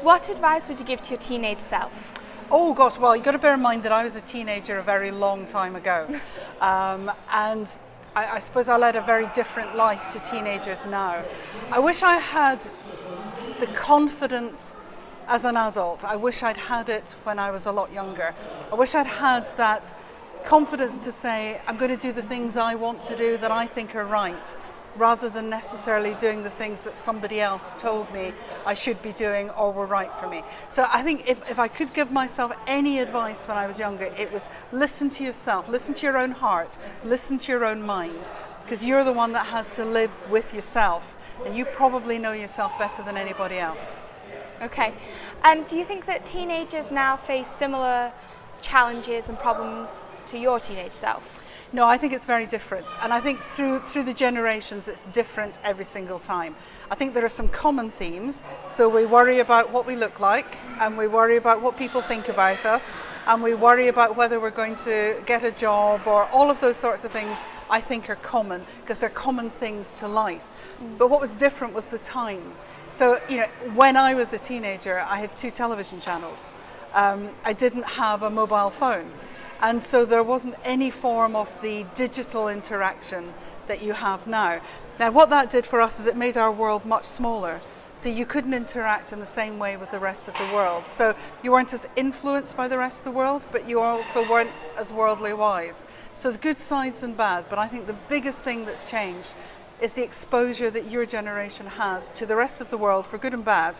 What advice would you give to your teenage self? Oh gosh, well, you've got to bear in mind that I was a teenager a very long time ago. And I suppose I led a very different life to teenagers now. I wish I had the confidence as an adult. I wish I'd had it when I was a lot younger. I wish I'd had that confidence to say, I'm going to do the things I want to do that I think are right, rather than necessarily doing the things that somebody else told me I should be doing or were right for me. So I think if I could give myself any advice when I was younger, it was listen to yourself, listen to your own heart, listen to your own mind, because you're the one that has to live with yourself, and you probably know yourself better than anybody else. Okay, and do you think that teenagers now face similar challenges and problems to your teenage self? No, I think it's very different, and I think through the generations it's different every single time. I think there are some common themes, so we worry about what we look like, and we worry about what people think about us, and we worry about whether we're going to get a job, or all of those sorts of things I think are common, because they're common things to life. But what was different was the time. So, when I was a teenager, I had 2 television channels. I didn't have a mobile phone. And so there wasn't any form of the digital interaction that you have now. Now, what that did for us is it made our world much smaller. So you couldn't interact in the same way with the rest of the world. So you weren't as influenced by the rest of the world, but you also weren't as worldly wise. So there's good sides and bad, but I think the biggest thing that's changed is the exposure that your generation has to the rest of the world, for good and bad,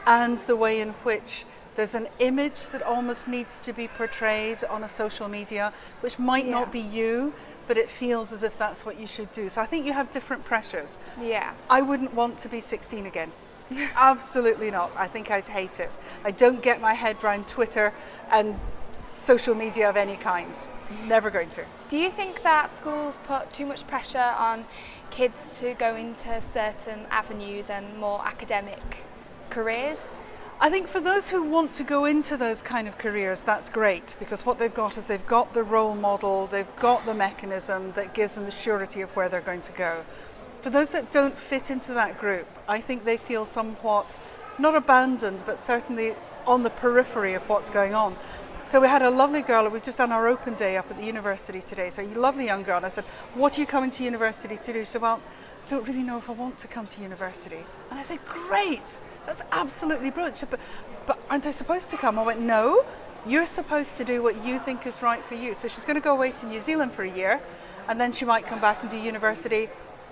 and the way in which there's an image that almost needs to be portrayed on a social media, which might not be you, but it feels as if that's what you should do. So I think you have different pressures. Yeah. I wouldn't want to be 16 again. Absolutely not. I think I'd hate it. I don't get my head around Twitter and social media of any kind. Never going to. Do you think that schools put too much pressure on kids to go into certain avenues and more academic careers? I think for those who want to go into those kind of careers, that's great, because what they've got is they've got the role model, they've got the mechanism that gives them the surety of where they're going to go. For those that don't fit into that group, I think they feel somewhat, not abandoned, but certainly on the periphery of what's going on. So we had a lovely girl, we've just done our open day up at the university today, so a lovely young girl, and I said, what are you coming to university to do? She said, well, I don't really know if I want to come to university. And I said, great, that's absolutely brilliant. She said, but aren't I supposed to come? I went, no, you're supposed to do what you think is right for you. So she's going to go away to New Zealand for a year, and then she might come back and do university,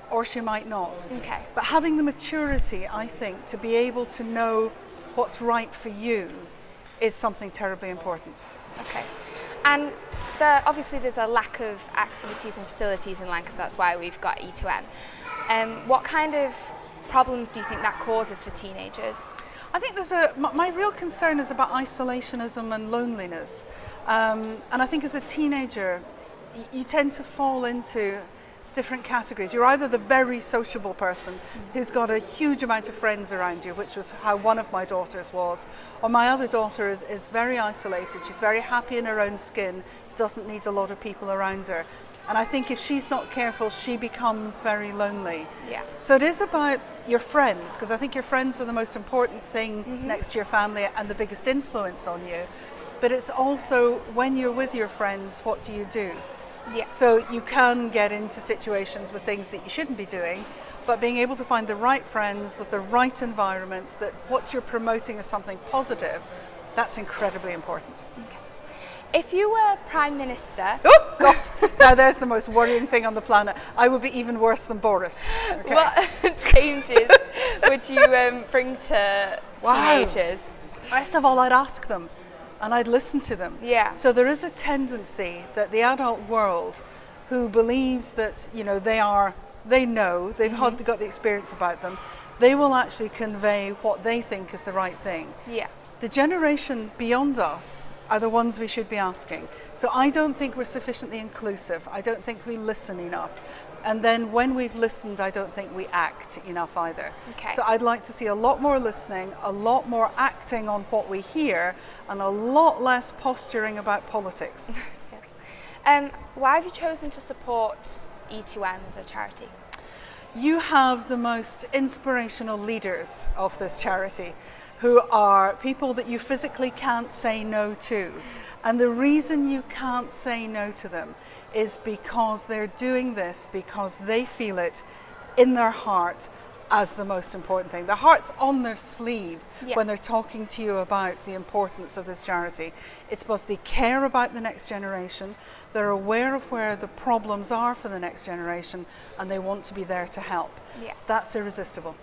or she might not. Okay. But having the maturity, I think, to be able to know what's right for you is something terribly important. Okay. And obviously there's a lack of activities and facilities in Lancaster, that's why we've got E2M. What kind of problems do you think that causes for teenagers? I think my real concern is about isolationism and loneliness. And I think as a teenager, you tend to fall into different categories. You're either the very sociable person who's got a huge amount of friends around you, which was how one of my daughters was, or my other daughter is very isolated. She's very happy in her own skin, doesn't need a lot of people around her. And I think if she's not careful, she becomes very lonely. Yeah. So it is about your friends, because I think your friends are the most important thing next to your family and the biggest influence on you. But it's also, when you're with your friends, what do you do? Yeah. So you can get into situations with things that you shouldn't be doing, but being able to find the right friends with the right environment, that what you're promoting is something positive, that's incredibly important. Okay. If you were Prime Minister... Oh, God! Now there's the most worrying thing on the planet. I would be even worse than Boris. Okay. What changes would you bring to teenagers? First of all, I'd ask them, and I'd listen to them. Yeah. So there is a tendency that the adult world, who believes that they've got the experience about them, they will actually convey what they think is the right thing. Yeah. The generation beyond us are the ones we should be asking. So I don't think we're sufficiently inclusive. I don't think we listen enough. And then when we've listened, I don't think we act enough either. Okay. So I'd like to see a lot more listening, a lot more acting on what we hear, and a lot less posturing about politics. Why have you chosen to support E2M as a charity? You have the most inspirational leaders of this charity. who are people that you physically can't say no to. And the reason you can't say no to them is because they're doing this because they feel it in their heart as the most important thing. Their heart's on their sleeve when they're talking to you about the importance of this charity. It's because they care about the next generation, they're aware of where the problems are for the next generation, and they want to be there to help. That's irresistible.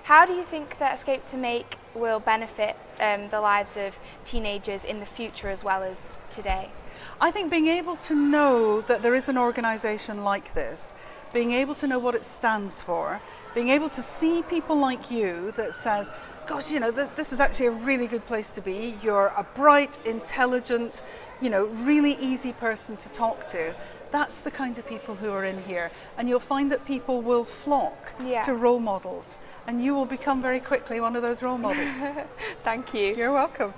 How do you think that Escape2Make will benefit the lives of teenagers in the future as well as today? I think being able to know that there is an organisation like this, being able to know what it stands for, being able to see people like you that says, gosh, you know, this is actually a really good place to be. You're a bright, intelligent, you know, really easy person to talk to. That's the kind of people who are in here. And you'll find that people will flock to role models. And you will become very quickly one of those role models. Thank you. You're welcome.